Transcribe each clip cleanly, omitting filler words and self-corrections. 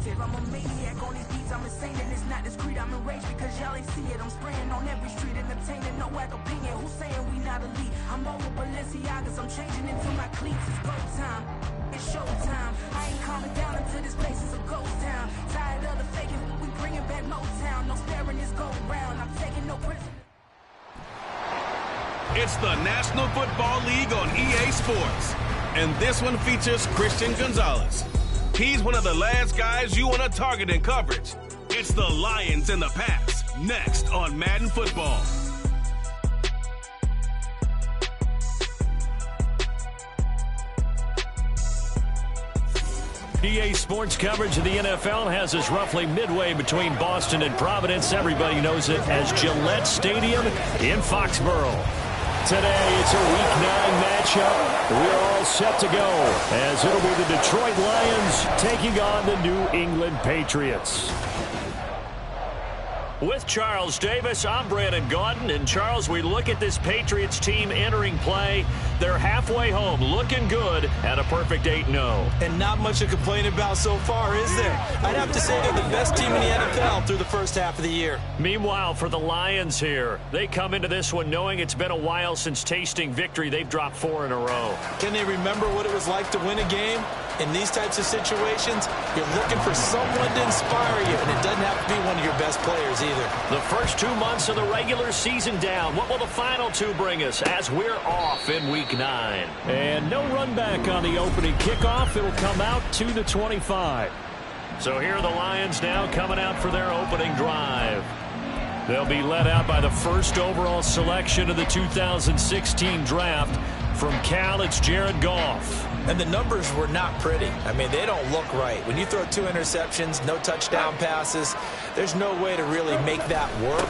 explosive. I'm a maniac on these beats, I'm insane and it's not discreet. I'm enraged because y'all ain't see it. I'm spraying on every street, entertaining, no whack opinion. Who's saying we not elite? I'm over Balenciagas, I'm changing into my cleats. It's go time, it's showtime. I ain't calming down until this place is a ghost town. Tired of the faking, we bringing back Motown. No sparing this go round, I'm taking no prisoners. It's the National Football League on EA Sports. And this one features Christian Gonzalez. He's one of the last guys you want to target in coverage. It's the Lions in the pass, next on Madden Football. EA Sports coverage of the NFL has us roughly midway between Boston and Providence. Everybody knows it as Gillette Stadium in Foxborough. Today, it's a Week 9 matchup. We're all set to go as it'll be the Detroit Lions taking on the New England Patriots. With Charles Davis, I'm Brandon Gaudin. And, Charles, we look at this Patriots team entering play. They're halfway home, looking good at a perfect 8-0. And not much to complain about so far, is there? I'd have to say they're the best team in the NFL through the first half of the year. Meanwhile, for the Lions here, they come into this one knowing it's been a while since tasting victory. They've dropped 4 in a row. Can they remember what it was like to win a game? In these types of situations, you're looking for someone to inspire you, and it doesn't have to be one of your best players either. The first 2 months of the regular season down. What will the final 2 bring us as we're off in Week 9? And no run back on the opening kickoff. It'll come out to the 25. So here are the Lions now coming out for their opening drive. They'll be led out by the first overall selection of the 2016 draft. From Cal, it's Jared Goff. And the numbers were not pretty. I mean, they don't look right. When you throw 2 interceptions, no touchdown passes, there's no way to really make that work.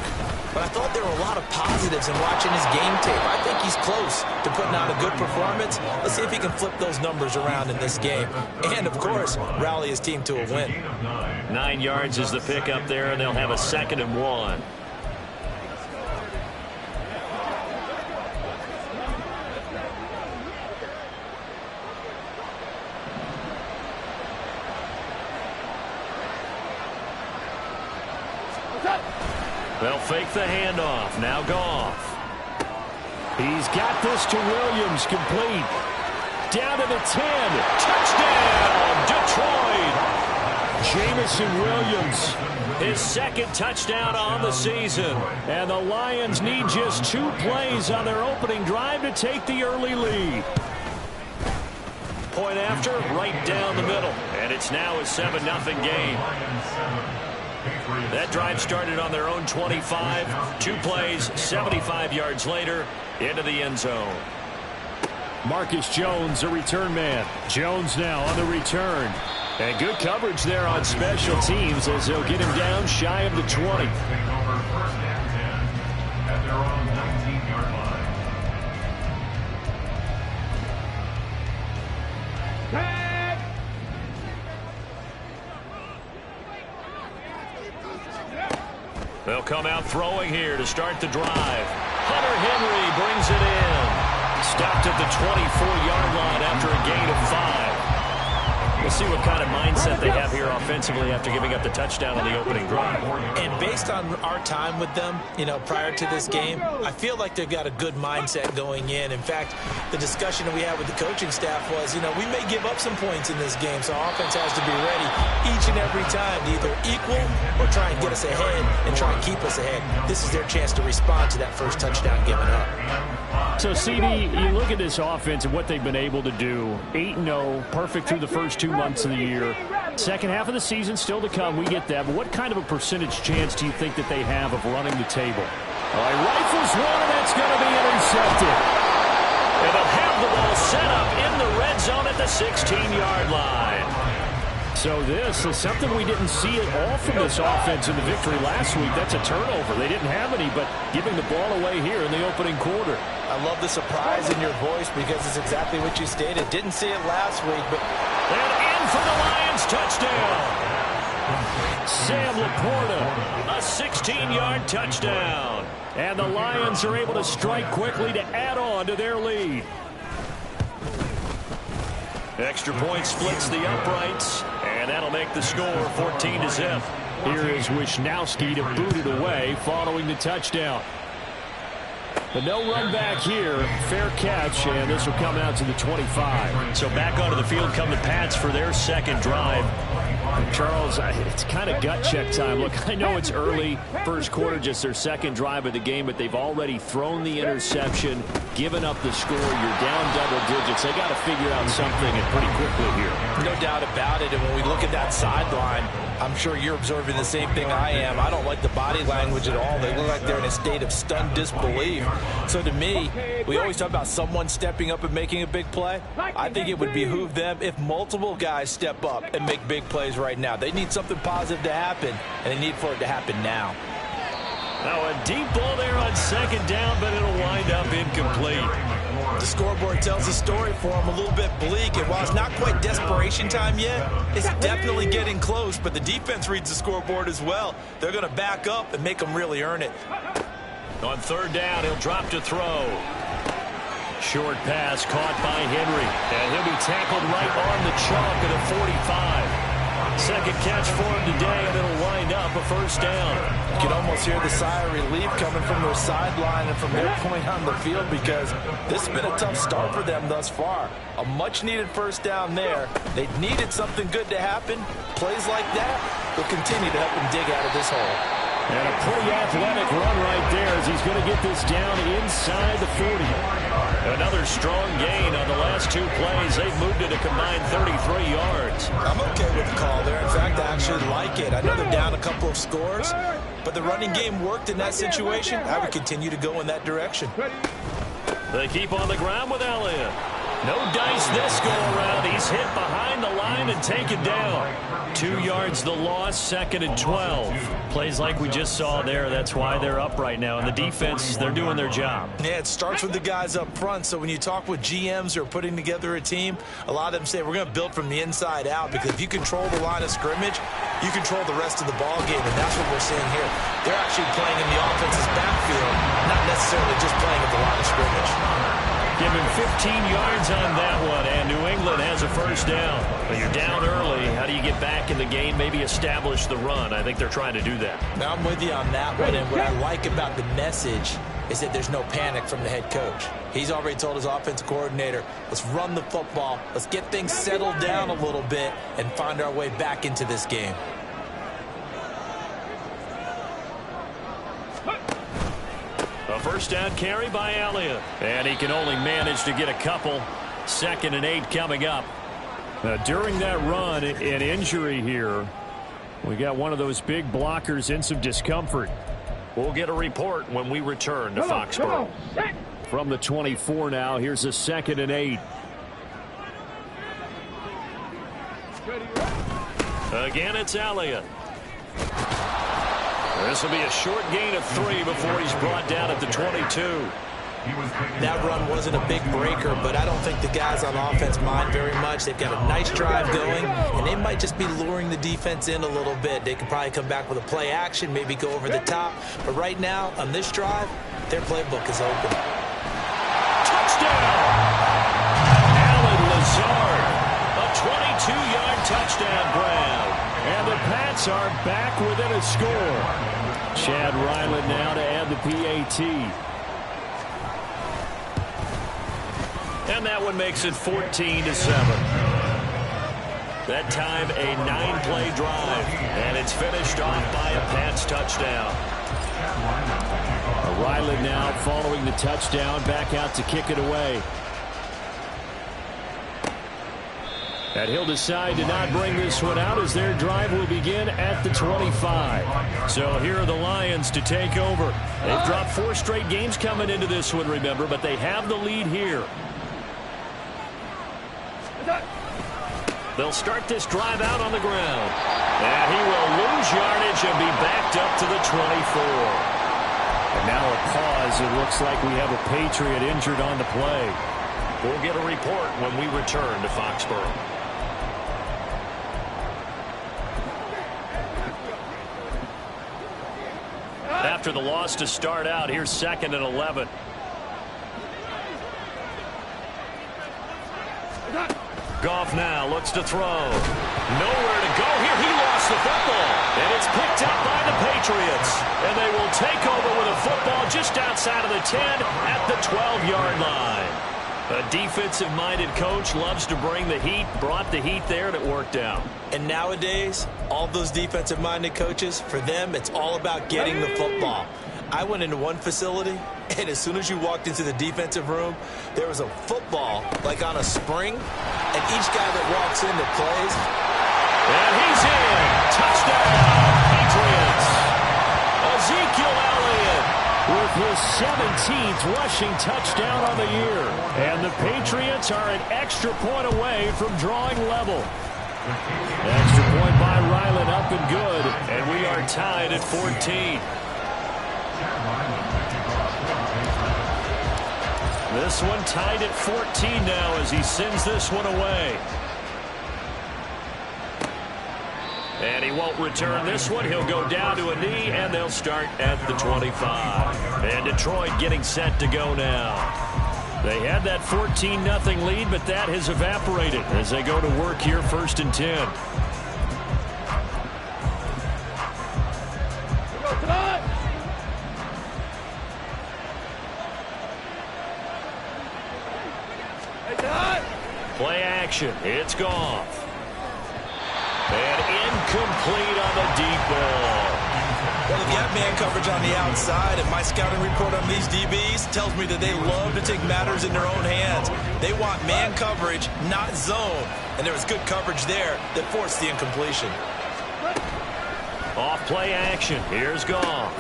But I thought there were a lot of positives in watching his game tape. I think he's close to putting out a good performance. Let's see if he can flip those numbers around in this game. And, of course, rally his team to a win. 9 yards is the pickup there, and they'll have a 2nd and 1. They'll fake the handoff. Now Goff. He's got this to Williams, complete. Down to the 10. Touchdown, Detroit. Jamison Williams, his 2nd touchdown on the season. And the Lions need just 2 plays on their opening drive to take the early lead. Point after, right down the middle. And it's now a 7-0 game. That drive started on their own 25. 2 plays, 75 yards later, into the end zone. Marcus Jones, a return man. Jones now on the return. And good coverage there on special teams as they'll get him down shy of the 20. They'll come out throwing here to start the drive. Hunter Henry brings it in. Stopped at the 24-yard line after a gain of 5. We'll see what kind of mindset they have here offensively after giving up the touchdown on the opening drive. And based on our time with them, prior to this game, I feel like they've got a good mindset going in. In fact, the discussion that we had with the coaching staff was, we may give up some points in this game, so our offense has to be ready each and every time to either equal or try and get us ahead and try and keep us ahead. This is their chance to respond to that first touchdown given up. So, CD, you look at this offense and what they've been able to do. 8-0, perfect through the first 2 months of the year. Second half of the season still to come. We get that. But what kind of a percentage chance do you think that they have of running the table? All right, rifles one, and that's going to be intercepted. And they'll have the ball set up in the red zone at the 16-yard line. So this is something we didn't see at all from this offense in the victory last week. That's a turnover. They didn't have any, but giving the ball away here in the opening quarter. I love the surprise in your voice because it's exactly what you stated. Didn't see it last week, but... And in for the Lions touchdown. Sam Laporta, a 16-yard touchdown. And the Lions are able to strike quickly to add on to their lead. Extra point splits the uprights, and And that'll make the score 14-0. Here is Wisnowski to boot it away following the touchdown. But no run back here. Fair catch, and this will come out to the 25. So back onto the field come the Pats for their second drive. Charles, it's kind of gut check time. Look, I know it's early, first quarter, just their second drive of the game, but they've already thrown the interception, given up the score. You're down double digits. They got to figure out something, and pretty quickly here. No doubt about it. And when we look at that sideline, I'm sure you're observing the same thing I am. I don't like the body language at all. They look like they're in a state of stunned disbelief. So to me, we always talk about someone stepping up and making a big play. I think it would behoove them if multiple guys step up and make big plays right now. They need something positive to happen, and they need for it to happen now. Now a deep ball there on second down, but it'll wind up incomplete. The scoreboard tells a story for them, a little bit bleak, and while it's not quite desperation time yet, it's definitely getting close, but the defense reads the scoreboard as well. They're going to back up and make them really earn it. On third down, he'll drop to throw. Short pass caught by Henry, and he'll be tackled right on the chalk at the 45. Second catch for him today, and it'll wind up a first down. You can almost hear the sigh of relief coming from their sideline and from their point on the field, because this has been a tough start for them thus far. A much-needed first down there. They needed something good to happen. Plays like that will continue to help them dig out of this hole. And a pretty athletic run right there as he's going to get this down inside the 40. Another strong gain on the last two plays. They've moved it a combined 33 yards. I'm okay with the call there. In fact, I actually like it. I know they're down a couple of scores, but the running game worked in that situation. I would continue to go in that direction. They keep on the ground with Elliott. No dice this go around. He's hit behind the line and taken down. 2 yards the loss, second and 12. Plays like we just saw there. That's why they're up right now. And the defense, they're doing their job. Yeah, it starts with the guys up front. So when you talk with GMs who are putting together a team, a lot of them say we're going to build from the inside out, because if you control the line of scrimmage, you control the rest of the ball game, and that's what we're seeing here. They're actually playing in the offense's backfield, not necessarily just playing at the line of scrimmage. Give him 15 yards on that one, and New England has a first down. But you're down early. How do you get back in the game, maybe establish the run? I think they're trying to do that. Now, I'm with you on that one, and what I like about the message is that there's no panic from the head coach. He's already told his offensive coordinator, let's run the football, let's get things settled down a little bit and find our way back into this game. A first down carry by Elliott. And he can only manage to get a couple. 2nd and 8 coming up. During that run, an injury here. We got one of those big blockers in some discomfort. We'll get a report when we return to Foxborough. From the 24 now, here's a 2nd and 8. Again, it's Elliott. This will be a short gain of 3 before he's brought down at the 22. That run wasn't a big breaker, but I don't think the guys on offense mind very much. They've got a nice drive going, and they might just be luring the defense in a little bit. They could probably come back with a play action, maybe go over the top. But right now, on this drive, their playbook is open. Touchdown! Alan Lazard, a 22-yard touchdown grab. And the Pats are back within a score. Chad Ryland now to add the PAT. And that one makes it 14-7. That time a 9-play drive. And it's finished off by a Pats touchdown. Ryland now following the touchdown, back out to kick it away. And he'll decide to not bring this one out as their drive will begin at the 25. So here are the Lions to take over. They've dropped 4 straight games coming into this one, remember, but they have the lead here. They'll start this drive out on the ground. And he will lose yardage and be backed up to the 24. And now a pause. It looks like we have a Patriot injured on the play. We'll get a report when we return to Foxborough. After the loss to start out, here's 2nd and 11. Goff now looks to throw. Nowhere to go Patriots. And they will take over with a football just outside of the 10 at the 12-yard line. A defensive-minded coach loves to bring the heat, brought the heat there, and it worked out. And nowadays, all those defensive-minded coaches, for them, it's all about getting the football. I went into one facility, and as soon as you walked into the defensive room, there was a football, like on a spring, and each guy that walks in that plays. And he's in. Touchdown, Patriots. Ezekiel Elliott with his 17th rushing touchdown on the year. And the Patriots are an extra point away from drawing level. Extra point by Ryland, up and good. And we are tied at 14. This one tied at 14 now as he sends this one away. And he won't return this one. He'll go down to a knee, and they'll start at the 25. And Detroit getting set to go now. They had that 14-0 lead, but that has evaporated as they go to work here, 1st and 10. Play action. It's Goff. And incomplete on the deep ball. Well, they've got man coverage on the outside, and my scouting report on these DBs tells me that they love to take matters in their own hands. They want man coverage, not zone. And there was good coverage there that forced the incompletion. Off play action. Here's Goff.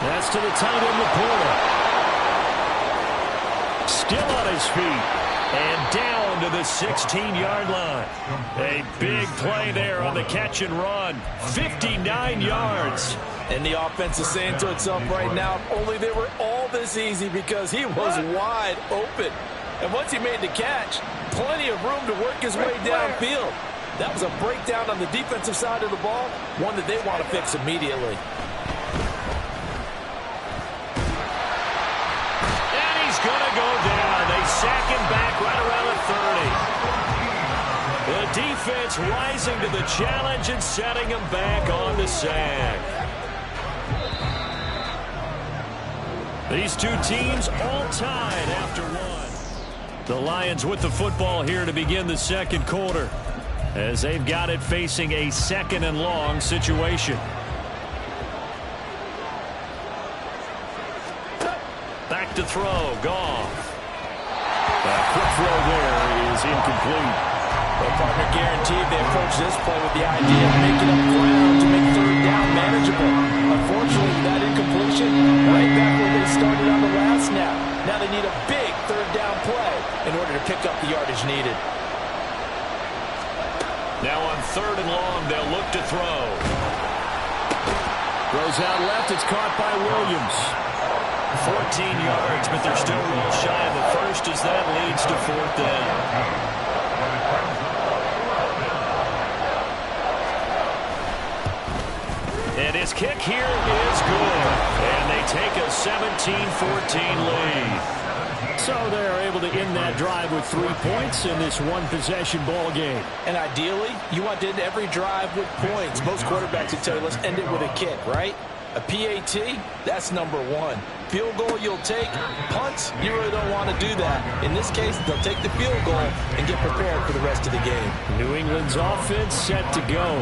That's to the tight end, Laporta. Still on his feet. And down to the 16-yard line. A big play there on the catch and run. 59 yards. And the offense is saying to itself right now, only they were all this easy because he was wide open. And once he made the catch, plenty of room to work his way downfield. That was a breakdown on the defensive side of the ball, one that they want to fix immediately. And he's going to go down. They sack him back right around the 30. The defense rising to the challenge and setting him back on the sack. These two teams all tied after one. The Lions with the football here to begin the second quarter, as they've got it facing a 2nd and long situation. Back to throw, Goff. That quick throw there is incomplete. Well, partner, guaranteed they approach this play with the idea of making up ground to make 3rd down manageable. Unfortunately, that incompletion right back where they started on the last snap. Now they need a big 3rd down play in order to pick up the yardage needed. Now on 3rd and long, they'll look to throw. Throws out left. It's caught by Williams. 14 yards, but they're still well shy of the first as that leads to 4th down. And his kick here is good. And they take a 17-14 lead. So they're able to end that drive with 3 points in this one-possession ball game. And ideally, you want to end every drive with points. Most quarterbacks would tell you, let's end it with a kick, right? A PAT, that's number 1. Field goal you'll take. Punts, you really don't want to do that. In this case, they'll take the field goal and get prepared for the rest of the game. New England's offense set to go.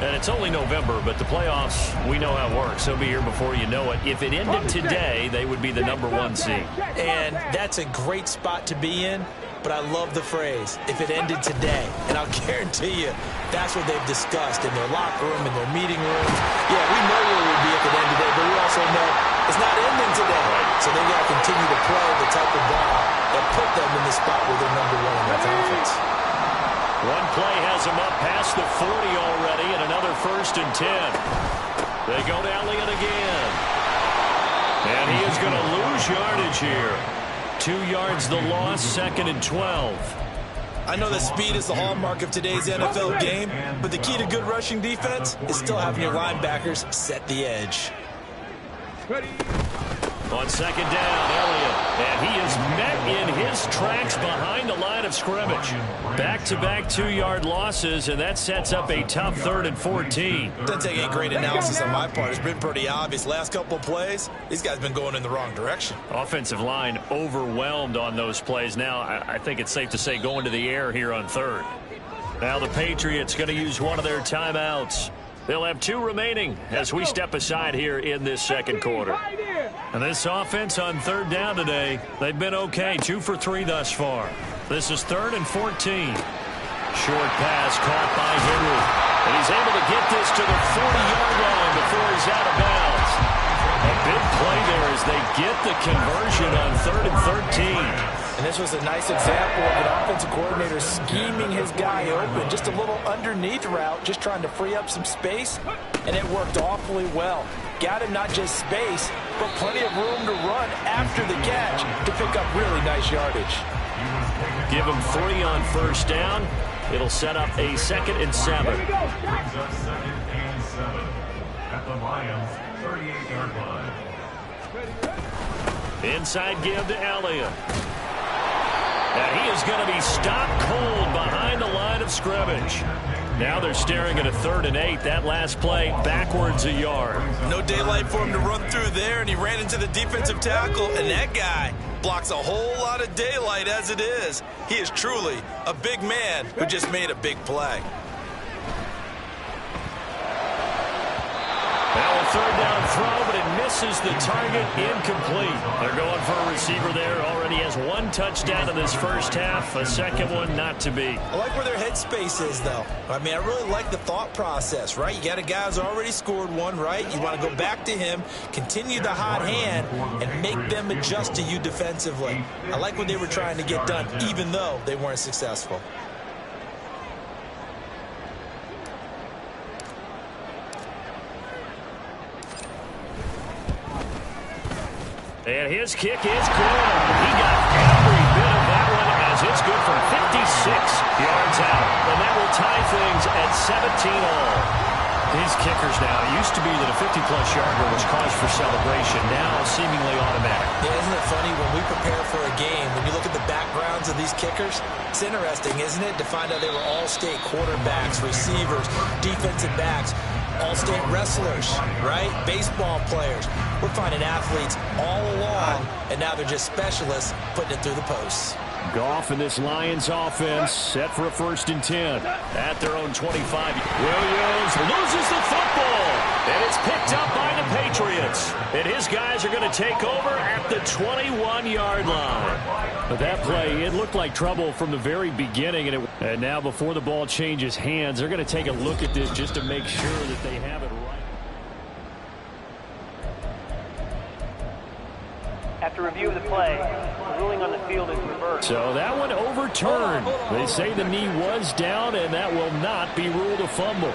And it's only November, but the playoffs, we know how it works. They'll be here before you know it. If it ended today, they would be the number 1 seed. And that's a great spot to be in, but I love the phrase, if it ended today. And I'll guarantee you, that's what they've discussed in their locker room, in their meeting rooms. Yeah, we know where it would be if it ended today, but we also know it's not ending today. So they got to continue to play the type of ball that put them in the spot where they're number 1 in that offense. One play has him up past the 40 already, and another 1st and 10. They go to Elliott again. And he is going to lose yardage here. 2 yards the loss, 2nd and 12. I know that speed is the hallmark of today's NFL game, but the key to good rushing defense is still having your linebackers set the edge. On 2nd down, Elliott. And he is met in his tracks behind the line of scrimmage. Back-to-back 2-yard losses, and that sets up a tough 3rd and 14. Doesn't take any great analysis on my part. It's been pretty obvious. Last couple of plays, these guys have been going in the wrong direction. Offensive line overwhelmed on those plays. Now, I think it's safe to say going to the air here on 3rd. Now the Patriots going to use one of their timeouts. They'll have 2 remaining as we step aside here in this second quarter. And this offense on 3rd down today, they've been okay. 2 for 3 thus far. This is 3rd and 14. Short pass caught by Henry. And he's able to get this to the 40-yard line before he's out of bounds. A big play there as they get the conversion on 3rd and 13. And this was a nice example of an offensive coordinator scheming his guy open. Just a little underneath route, just trying to free up some space, and it worked awfully well. Got him not just space, but plenty of room to run after the catch to pick up really nice yardage. Give him 3 on 1st down. It'll set up a 2nd and 7. At the Lions' 38-yard line. Inside give to Elliott. And he is going to be stopped cold behind the line of scrimmage. Now they're staring at a 3rd and 8. That last play backwards a yard. No daylight for him to run through there, and he ran into the defensive tackle, and that guy blocks a whole lot of daylight as it is. He is truly a big man who just made a big play. Now a 3rd down throw, but it misses the target, incomplete. They're going for a receiver there. Already has 1 touchdown in this first half. A second one not to be. I like where their headspace is, though. I mean, I really like the thought process, right? You got a guy who's already scored 1, right? You want to go back to him, continue the hot hand, and make them adjust to you defensively. I like what they were trying to get done, even though they weren't successful. And his kick is good. He got every bit of that one as it's good from 56 yards out. And that will tie things at 17 all. These kickers now, it used to be that a 50-plus yarder was cause for celebration. Now seemingly automatic. Yeah, isn't it funny when we prepare for a game, when you look at the backgrounds of these kickers, it's interesting, isn't it, to find out they were all-state quarterbacks, receivers, defensive backs, all-state wrestlers, right? Baseball players. We're finding athletes all along, and now they're just specialists putting it through the posts. Goff and this Lions offense set for a 1st and 10 at their own 25. Williams loses the football, and it's picked up by the Patriots. And his guys are going to take over at the 21-yard line. But that play, it looked like trouble from the very beginning. And now before the ball changes hands, they're going to take a look at this just to make sure that they have it right. After review of the play, the ruling on the field is reversed. So that one overturned. They say the knee was down, and that will not be ruled a fumble.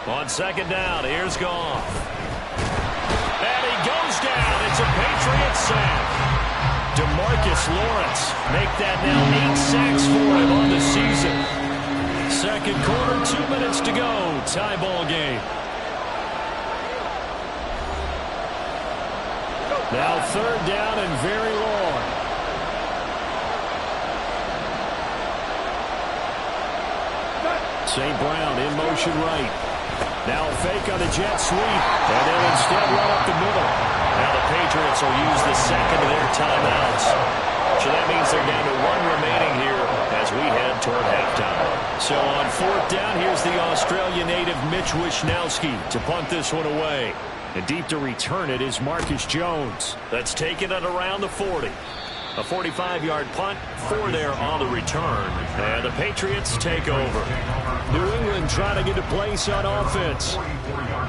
On 2nd down, here's Goff. And he goes down. It's a Patriot sack. DeMarcus Lawrence make that now 8 sacks for him on the season. Second quarter, 2 minutes to go. Tie ball game. Now 3rd down and very long. St. Brown in motion right. Now a fake on the jet sweep. And they'll instead run up the middle. Now the Patriots will use the 2nd of their timeouts. So that means they're down to 1 remaining here as we head toward halftime. So on 4th down, here's the Australia native Mitch Wishnowsky to punt this one away. And deep to return it is Marcus Jones. That's taken at around the 40. A 45-yard punt, 4 there on the return. And the Patriots take over. New England trying to get a place on offense.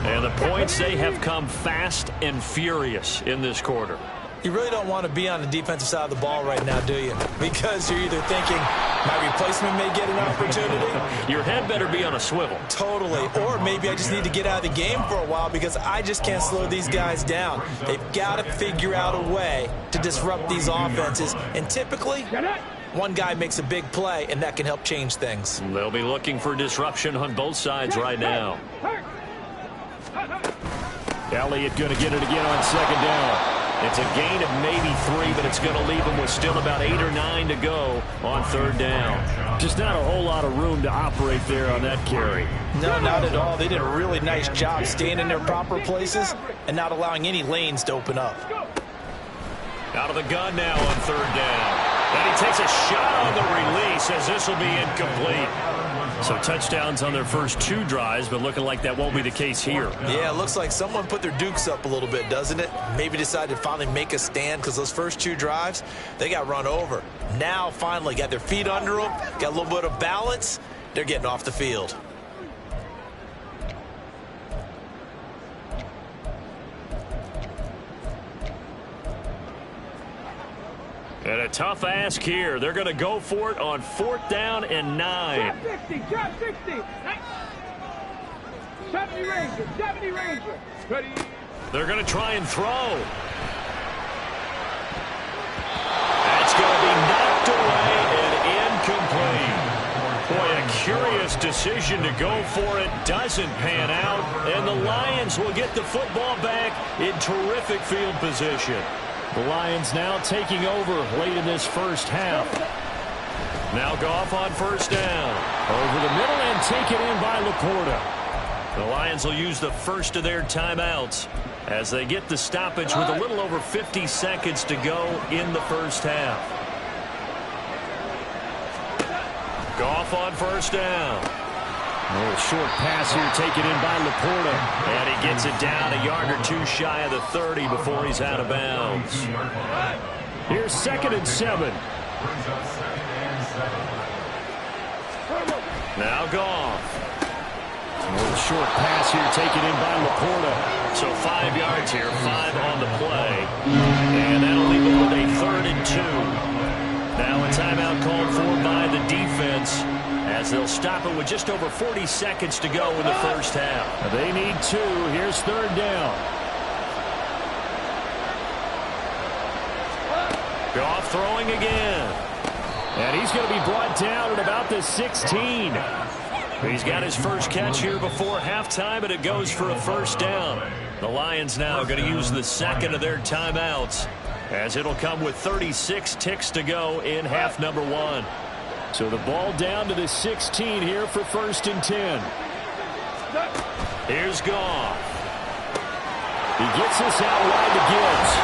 And the points, they have come fast and furious in this quarter. You really don't want to be on the defensive side of the ball right now, do you? Because you're either thinking, my replacement may get an opportunity. Your head better be on a swivel. Totally. Or maybe I just need to get out of the game for a while because I just can't slow these guys down. They've got to figure out a way to disrupt these offenses. And typically, one guy makes a big play, and that can help change things. They'll be looking for disruption on both sides right now. Elliott going to get it again on second down. It's a gain of maybe 3, but it's going to leave them with still about 8 or 9 to go on third down. Just not a whole lot of room to operate there on that carry. No, not at all. They did a really nice job staying in their proper places and not allowing any lanes to open up. Out of the gun now on third down. And he takes a shot on the release as this will be incomplete. So touchdowns on their first 2 drives, but looking like that won't be the case here. Yeah, it looks like someone put their dukes up a little bit, doesn't it? Maybe decided to finally make a stand because those first 2 drives, they got run over. Now, finally, got their feet under them, got a little bit of balance. They're getting off the field. And a tough ask here. They're going to go for it on 4th down and 9. 60. 70 Ranger. Ready. They're going to try and throw. That's going to be knocked away and incomplete. Boy, a curious decision to go for it. Doesn't pan out. And the Lions will get the football back in terrific field position. The Lions now taking over late in this first half. Now Goff on first down. Over the middle and taken in by Laporta. The Lions will use the first of their timeouts as they get the stoppage with a little over 50 seconds to go in the first half. Goff on first down. A little short pass here taken in by Laporta. And he gets it down a yard or 2 shy of the 30 before he's out of bounds. Here's 2nd and 7. Now Goff. A little short pass here taken in by Laporta. So 5 yards here, 5 on the play. And that'll leave him with a 3rd and 2. Now a timeout called for by the defense, as they'll stop it with just over 40 seconds to go in the first half. They need 2. Here's 3rd down. Goff throwing again. And he's going to be brought down at about the 16. He's got his first catch here before halftime, and it goes for a first down. The Lions now going to use the 2nd of their timeouts, as it'll come with 36 ticks to go in half number 1. So the ball down to the 16 here for 1st and 10. Here's Goff. He gets this out wide to Gibbs.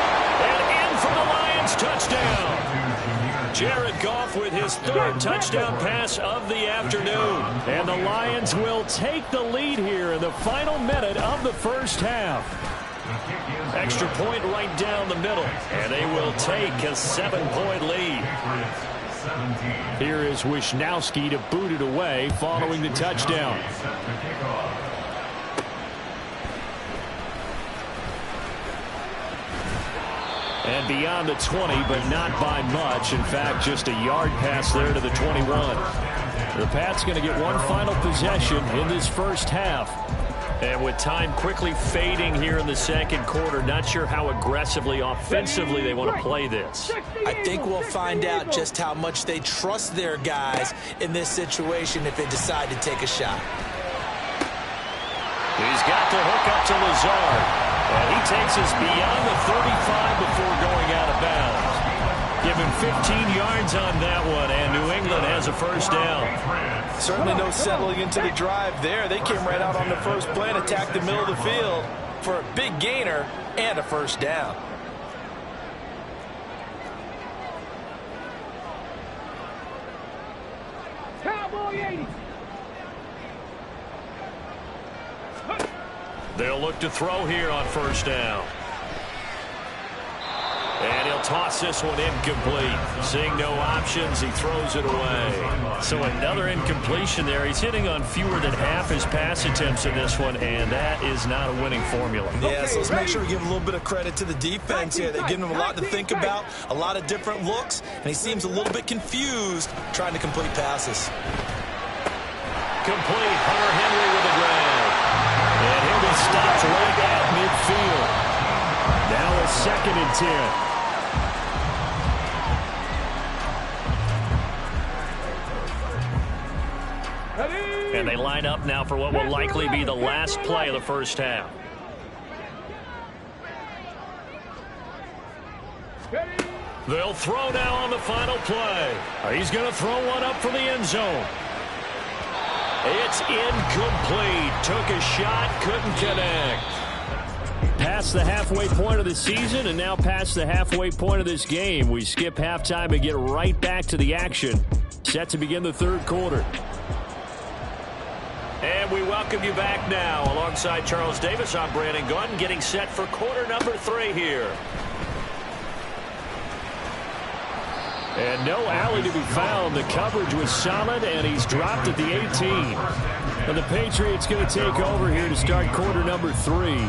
And in for the Lions touchdown. Jared Goff with his 3rd touchdown pass of the afternoon. And the Lions will take the lead here in the final minute of the first half. Extra point right down the middle. And they will take a 7-point lead. Here is Wisnowski to boot it away following the touchdown. And beyond the 20, but not by much. In fact, just a yard pass there to the 21. The Pats going to get one final possession in this first half. And with time quickly fading here in the second quarter, not sure how aggressively, offensively they want to play this. I think we'll find out just how much they trust their guys in this situation if they decide to take a shot. He's got the hook up to Lazard. And he takes us beyond the 35 before going out of bounds. Give him 15 yards on that one, and New England has a first down. Certainly no settling into the drive there. They came right out on the first play and attacked the middle of the field for a big gainer and a first down. Cowboy 80. They'll look to throw here on first down. And he'll toss this one incomplete. Seeing no options, he throws it away. So another incompletion there. He's hitting on fewer than half his pass attempts in this one, and that is not a winning formula. Yeah, so let's make sure we give a little bit of credit to the defense here. They're giving him a lot to think about, a lot of different looks, and he seems a little bit confused trying to complete passes. Complete. Hunter Henry with a grab. And he'll be stopped right at midfield. Now a 2nd and 10. And they line up now for what will likely be the last play of the first half. They'll throw now on the final play. He's going to throw one up for the end zone. It's incomplete. Took a shot, couldn't connect. Past the halfway point of the season and now past the halfway point of this game. We skip halftime and get right back to the action. Set to begin the third quarter. And we welcome you back now. Alongside Charles Davis, I'm Brandon Gunn, getting set for quarter number 3 here. And no alley to be found. The coverage was solid, and he's dropped at the 18. And the Patriots going to take over here to start quarter number 3.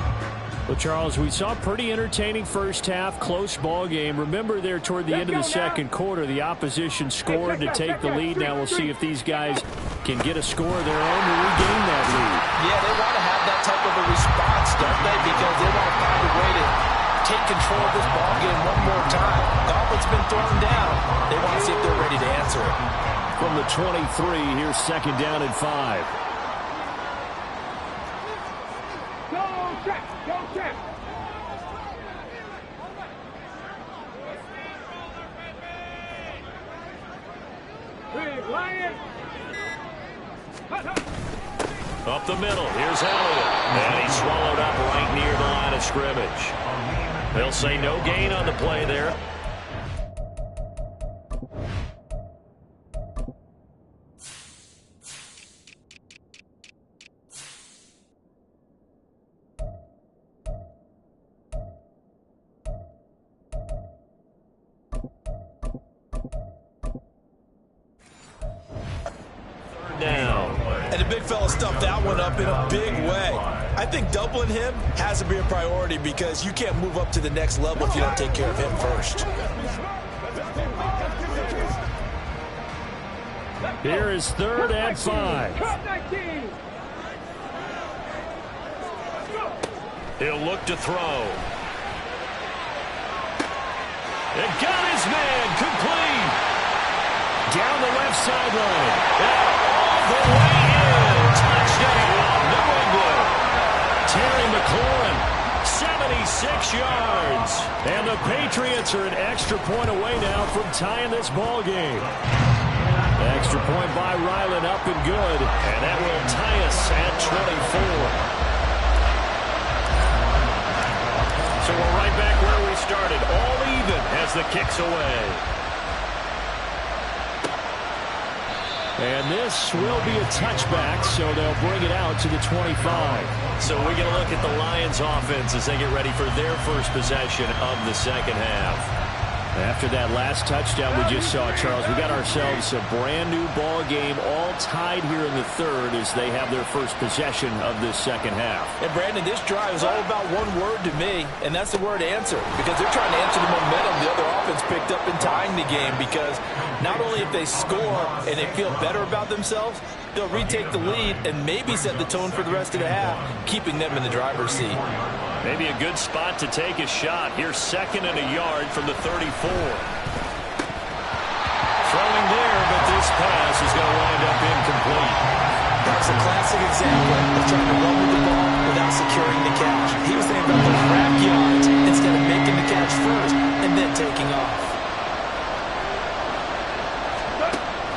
Well, Charles, we saw a pretty entertaining first half, close ball game. Remember there toward the end of the second quarter, the opposition scored to take the lead. Now we'll see if these guys can get a score of their own to regain that lead. Yeah, they want to have that type of a response, don't they? Because they want to find a way to take control of this ball game one more time. Gauntlet's been thrown down. They want to see if they're ready to answer it. From the 23, here's second down and 5. Go check. Big Lion. Up the middle, here's Elliott. And he's swallowed up right near the line of scrimmage. They'll say no gain on the play there. And the big fella stuffed that one up in a big way. I think doubling him has to be a priority because you can't move up to the next level if you don't take care of him first. Here is third and 5. He'll look to throw. And got his man complete. Down the left sideline. All the way in. Touchdown, New England. Terry McLaurin, 76 yards. And the Patriots are an extra point away now from tying this ball game. Extra point by Ryland, up and good. And that will tie us at 24. So we're right back where we started. All even as the kick's away. And this will be a touchback, so they'll bring it out to the 25. So we get a look at the Lions offense as they get ready for their first possession of the second half. After that last touchdown we just saw, Charles, we got ourselves a brand new ball game, all tied here in the third as they have their first possession of this second half. And Brandon, this drive is all about one word to me, and that's the word answer, because they're trying to answer the momentum the other offense picked up in tying the game, because not only if they score and they feel better about themselves, they'll retake the lead and maybe set the tone for the rest of the half, keeping them in the driver's seat. Maybe a good spot to take a shot. Here's second and a yard from the 34. Throwing there, but this pass is going to wind up incomplete. That's a classic example of trying to run with the ball without securing the catch. He was thinking about those wrap yards instead of making the catch first and then taking off.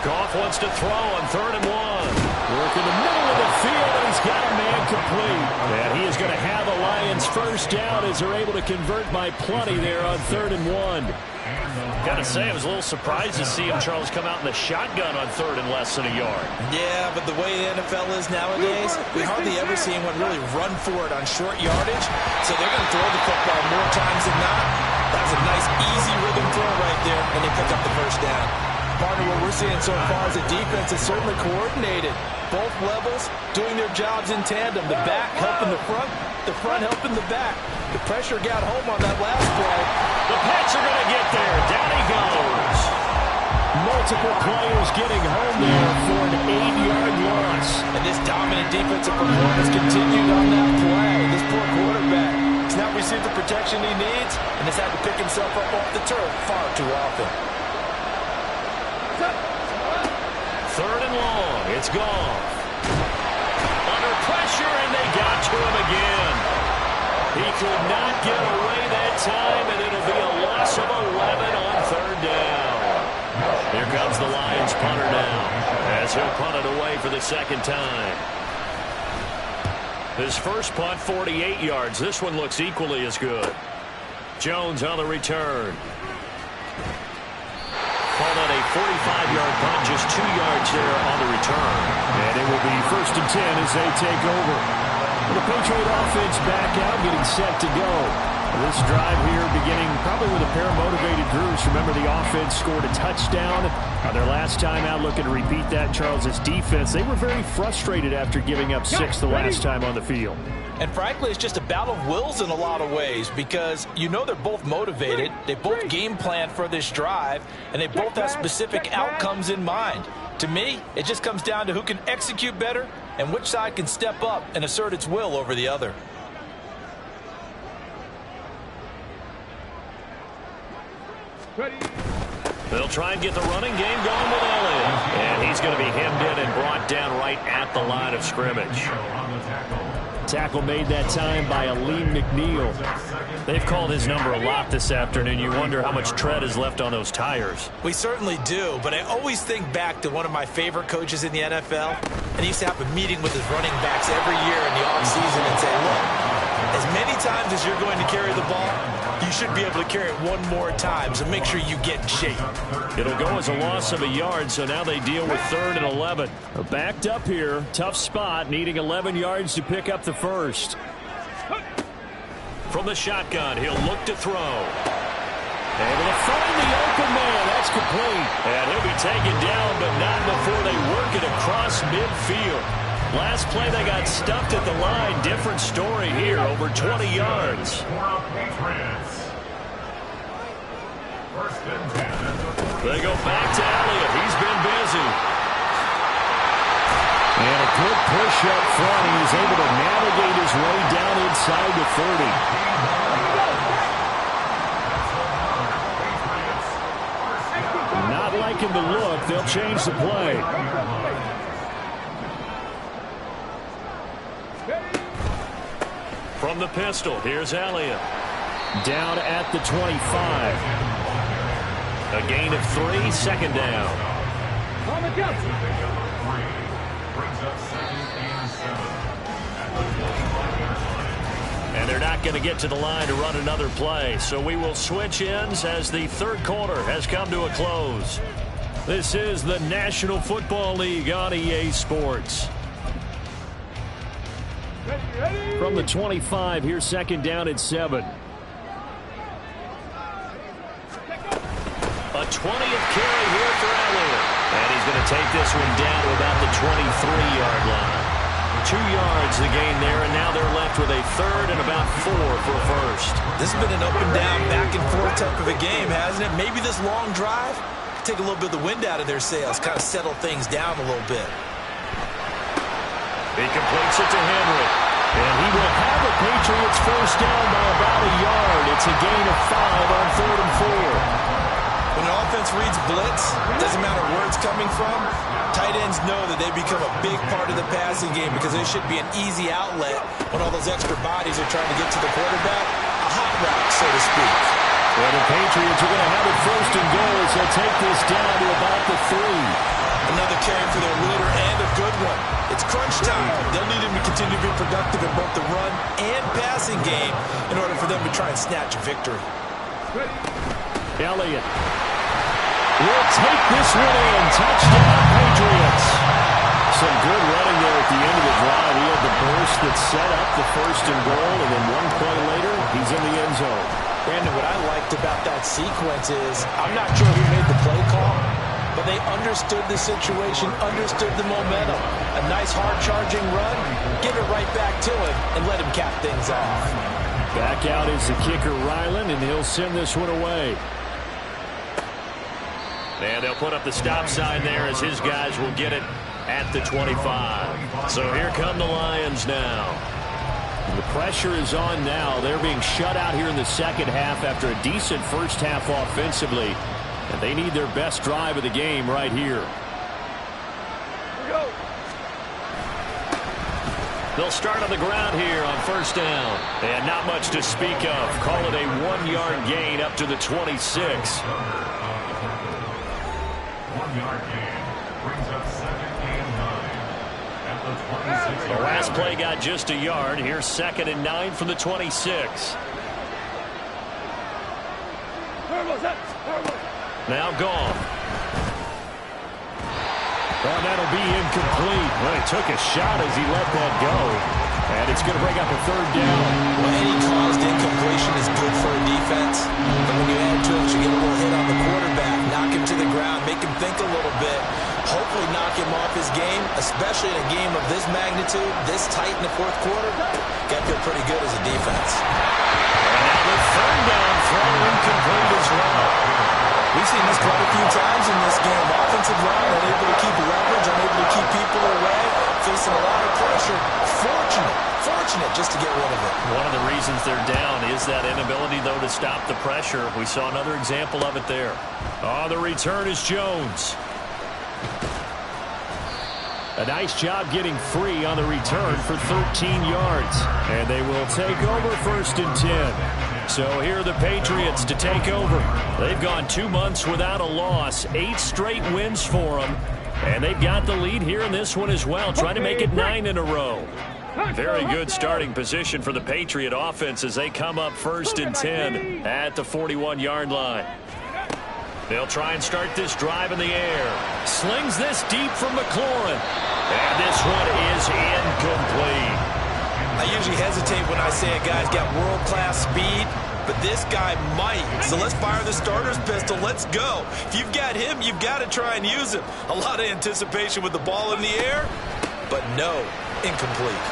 Goff wants to throw on 3rd and 1. Work in the middle of the field, and he's got a man complete. And he is going to have a Lions first down as they're able to convert by plenty there on 3rd and 1. Got to say, I was a little surprised to see him, Charles, come out in the shotgun on 3rd and less than a yard. Yeah, but the way the NFL is nowadays, we hardly ever see anyone really run for it on short yardage. So they're going to throw the football more times than not. That was a nice, easy rhythm throw right there, and they pick up the first down. Partner, what we're seeing so far is the defense is certainly coordinated. Both levels doing their jobs in tandem. The back helping the front helping the back. The pressure got home on that last play. The Pats are going to get there. Down he goes. Multiple players getting home there for an 8-yard loss. And this dominant defensive performance continued on that play. This poor quarterback has not received the protection he needs and has had to pick himself up off the turf far too often. 3rd and long. It's gone. Under pressure, and they got to him again. He could not get away that time, and it'll be a loss of comes the Lions punter now, as he'll punt it away for the second time. His first punt, 48 yards. This one looks equally as good. Jones on the return. Called out a 45-yard punt, just 2 yards there on the return. And it will be 1st and 10 as they take over. The Patriot offense back out, getting set to go. This drive here beginning probably with a pair of motivated groups. Remember, the offense scored a touchdown their last time out, looking to repeat that. Charles's defense, they were very frustrated after giving up 6 the last time on the field. And frankly, it's just a battle of wills in a lot of ways, because you know they're both motivated, they both game plan for this drive, and they both have specific outcomes in mind. To me, it just comes down to who can execute better and which side can step up and assert its will over the other. They'll try and get the running game going with Elliott. And he's going to be hemmed in and brought down right at the line of scrimmage. Tackle made that time by Aleem McNeil. They've called his number a lot this afternoon. You wonder how much tread is left on those tires. We certainly do, but I always think back to one of my favorite coaches in the NFL, and he used to have a meeting with his running backs every year in the offseason and say, look, as many times as you're going to carry the ball, you should be able to carry it one more time, so make sure you get in shape. It'll go as a loss of a yard, so now they deal with 3rd and 11. Backed up here, tough spot, needing 11 yards to pick up the first. From the shotgun, he'll look to throw. Able to find the open man. That's complete. And he'll be taken down, but not before they work it across midfield. Last play, they got stuffed at the line. Different story here, over 20 yards. They go back to Elliott. He's been busy. And a good push up front. He was able to navigate his way down inside the 30. Not liking the look. They'll change the play. From the pistol, here's Elliott. Down at the 25. A gain of 3, second down. And they're not going to get to the line to run another play, so we will switch ends as the third quarter has come to a close. This is the National Football League on EA Sports. From the 25, here's second down at 7. A 20th carry here for Elliott. And he's going to take this one down to about the 23-yard line. 2 yards the gain there, and now they're left with a 3rd and about 4 for a first. This has been an up and down, back and forth type of a game, hasn't it? Maybe this long drive take a little bit of the wind out of their sails, kind of settle things down a little bit. He completes it to Henry. And he will have the Patriots first down by about a yard. It's a gain of 5 on 3rd and 4. When an offense reads blitz, doesn't matter where it's coming from, tight ends know that they become a big part of the passing game because it should be an easy outlet when all those extra bodies are trying to get to the quarterback. A hot route, so to speak. Well, the Patriots are going to have it 1st and goal as they'll take this down to about the 3. Another carry for their leader, and a good one. It's crunch time. They'll need him to continue to be productive in both the run and passing game in order for them to try and snatch a victory. Elliott will take this one in. Touchdown, Patriots. Some good running there at the end of the drive. He had the burst that set up the 1st and goal, and then one play later, he's in the end zone. Brandon, what I liked about that sequence is I'm not sure who made the play call, but they understood the situation, understood the momentum. A nice hard-charging run, give it right back to him, and let him cap things off. Back out is the kicker, Ryland, and he'll send this one away. And they'll put up the stop sign there as his guys will get it at the 25. So here come the Lions now. The pressure is on now. They're being shut out here in the second half after a decent first half offensively. And they need their best drive of the game right here. They'll start on the ground here on 1st down. And not much to speak of. Call it a 1-yard gain up to the 26. 1-yard gain. Brings up 2nd and 9. At the 26-yard The last play got just a yard. Here's 2nd and 9 from the 26. Now gone. Oh, that'll be incomplete. Well, he took a shot as he let that go. And it's going to bring up a 3rd down. Well, any caused incompletion is good for a defense. But when you add to it, you get a little hit on the quarterback, knock him to the ground, make him think a little bit, hopefully knock him off his game, especially in a game of this magnitude, this tight in the 4th quarter. Got to feel pretty good as a defense. And now the 3rd down throw incomplete as well. We've seen this quite a few times in this game. Offensive line unable to keep leverage, unable to keep people away, facing a lot of pressure. Fortunate just to get rid of it. One of the reasons they're down is that inability, though, to stop the pressure. We saw another example of it there. Oh, the return is Jones. A nice job getting free on the return for 13 yards. And they will take over 1st and 10. So here are the Patriots to take over. They've gone 2 months without a loss, 8 straight wins for them. And they've got the lead here in this one as well, trying to make it 9 in a row. Very good starting position for the Patriot offense as they come up 1st and 10 at the 41-yard line. They'll try and start this drive in the air. Slings this deep from McLaurin. And this one is incomplete. I usually hesitate when I say a guy's got world-class speed, but this guy might. So let's fire the starter's pistol. Let's go. If you've got him, you've got to try and use him. A lot of anticipation with the ball in the air, but no, incomplete.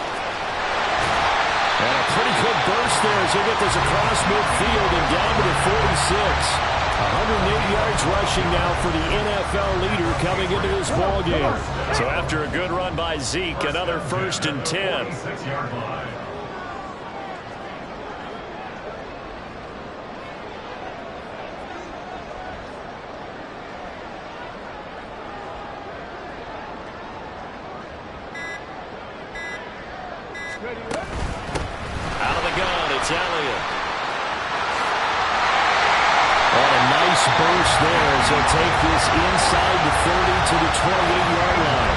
And a pretty good burst there as they get this across midfield and down to the 46. 180 yards rushing now for the NFL leader coming into this ballgame. So after a good run by Zeke, another 1st and 10. 6-yard line. Out of the gun, it's Elliott. And a nice burst there as they'll take this inside the 30 to the 28-yard line.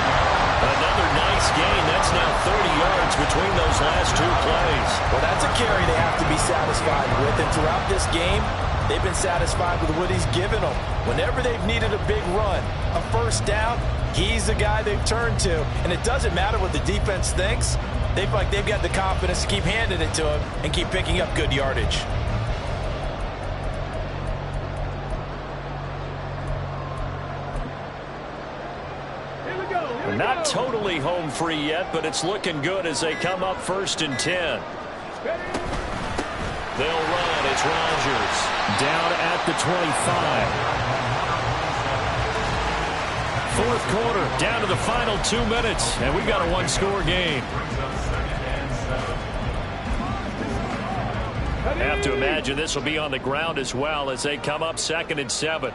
Another nice gain. That's now 30 yards between those last 2 plays. Well, that's a carry they have to be satisfied with. And throughout this game, they've been satisfied with what he's given them. Whenever they've needed a big run, a 1st down, he's the guy they've turned to. And it doesn't matter what the defense thinks. They've got the confidence to keep handing it to him and keep picking up good yardage. Not totally home free yet, but it's looking good as they come up 1st and 10. They'll run. It's Rodgers. Down at the 25. 4th quarter, down to the final 2 minutes, and we've got a 1-score game. Have to imagine this will be on the ground as well as they come up 2nd and 7.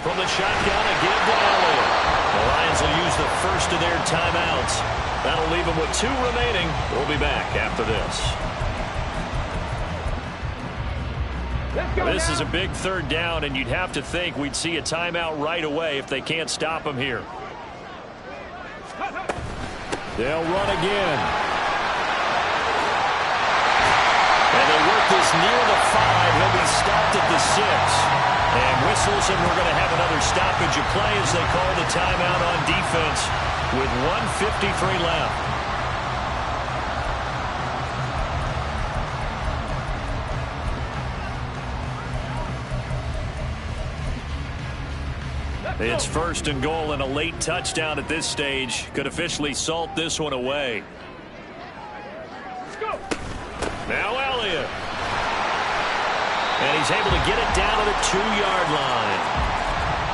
From the shotgun, a give to Elliott. The Lions will use the first of their timeouts. That'll leave them with 2 remaining. We'll be back after this. This is a big 3rd down, and you'd have to think we'd see a timeout right away if they can't stop him here. They'll run again. And they work this near the 5. He'll be stopped at the 6. And whistles, and we're going to have another stoppage of play as they call the timeout on defense with 1:53 left. It's 1st and goal, and a late touchdown at this stage could officially salt this one away. Now Elliott. And he's able to get it down to the 2-yard line.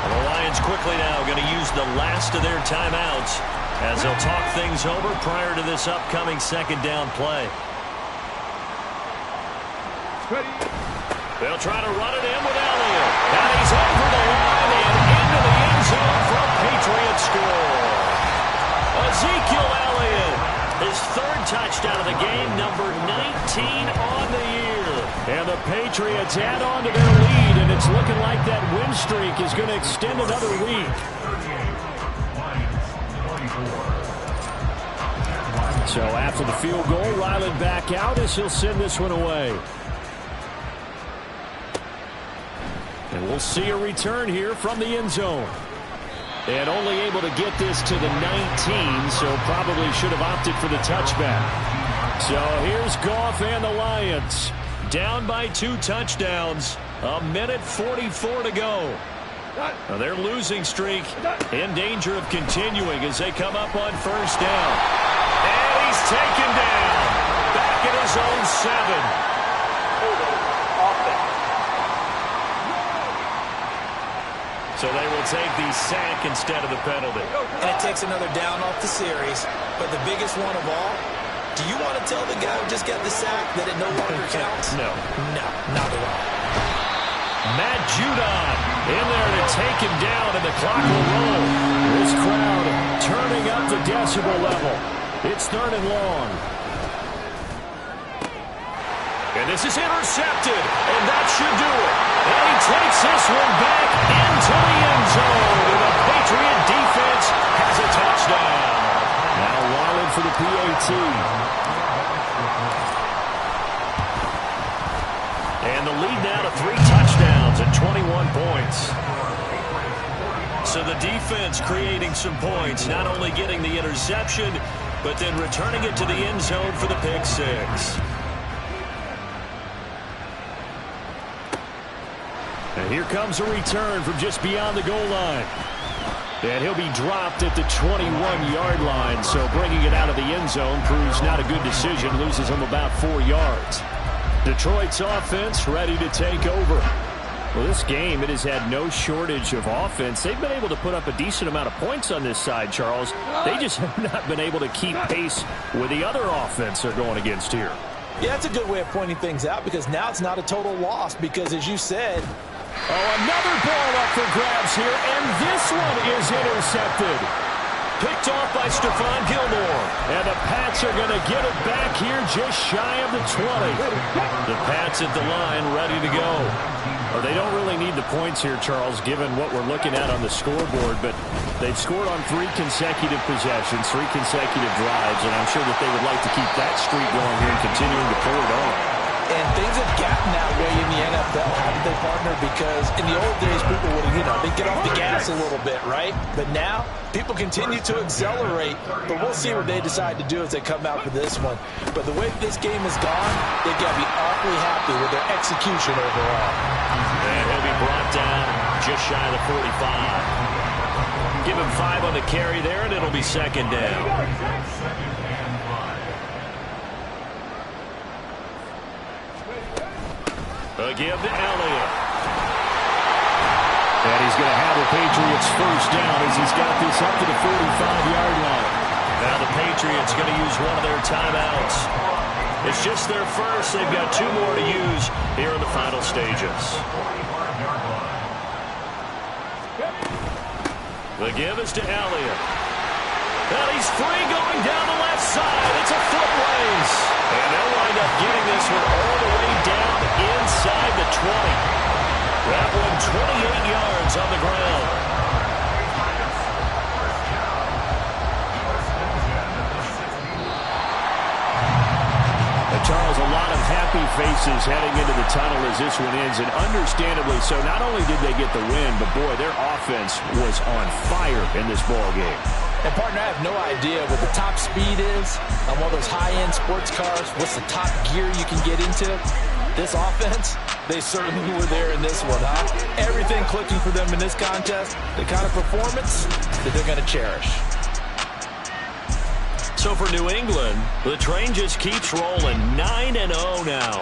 And the Lions quickly now going to use the last of their timeouts as they'll talk things over prior to this upcoming 2nd down play. They'll try to run it in with Elliott. And he's over the line and into the end zone for a Patriot score. Ezekiel Elliott, his 3rd touchdown of the game, number 19 on the year. And the Patriots add on to their lead, and it's looking like that win streak is going to extend another week. So after the field goal, Ryland back out as he'll send this one away. And we'll see a return here from the end zone. And only able to get this to the 19, so probably should have opted for the touchback. So here's Goff and the Lions. Down by 2 touchdowns. 1:44 to go. Now their losing streak in danger of continuing as they come up on first down. And he's taken down. Back at his own 7. So they will take the sack instead of the penalty. And it takes another down off the series. But the biggest one of all, do you want to tell the guy who just got the sack that it no longer counts? No. No, not at all. Matt Judon in there to take him down, and the clock will roll. This crowd turning up the decibel level. It's 3rd and long. And this is intercepted, and that should do it. And he takes this one back into the end zone, and the Patriot defense has a touchdown. Now Ryland for the PAT. And the lead now to 3 touchdowns and 21 points. So the defense creating some points, not only getting the interception, but then returning it to the end zone for the pick 6. And here comes a return from just beyond the goal line. And he'll be dropped at the 21-yard line, so bringing it out of the end zone proves not a good decision, loses him about 4 yards. Detroit's offense ready to take over. Well, this game, it has had no shortage of offense. They've been able to put up a decent amount of points on this side, Charles. They just have not been able to keep pace with the other offense they're going against here. Yeah, that's a good way of pointing things out because now it's not a total loss because, as you said, another ball up for grabs here, and this one is intercepted. Picked off by Stephon Gilmore. And the Pats are going to get it back here just shy of the 20. The Pats at the line ready to go. Well, they don't really need the points here, Charles, given what we're looking at on the scoreboard, but they've scored on 3 consecutive possessions, 3 consecutive drives, and I'm sure that they would like to keep that streak going here and continuing to pull it on. And things have gotten that way in the NFL. How did they partner? Because in the old days, people would, they'd get off the gas a little bit, right? But now, people continue to accelerate. But we'll see what they decide to do as they come out for this one. But the way this game has gone, they've got to be awfully happy with their execution overall. And he'll be brought down just shy of the 45. Give him 5 on the carry there, and it'll be 2nd down. Give to Elliott. And he's going to have the Patriots first down as he's got this up to the 45-yard line. Now the Patriots going to use one of their timeouts. It's just their first. They've got 2 more to use here in the final stages. The give is to Elliott. And he's free going down the left side. It's a foot race. And they'll wind up getting this one all the way down inside the 20. That one 28 yards on the ground. And Charles, a lot of happy faces heading into the tunnel as this one ends, and understandably so. Not only did they get the win, but boy, their offense was on fire in this ball game. And, partner, I have no idea what the top speed is on one of those high-end sports cars. What's the top gear you can get into? This offense, they certainly were there in this one, huh? Everything clicking for them in this contest, the kind of performance that they're going to cherish. So for New England, the train just keeps rolling. 9-0 now.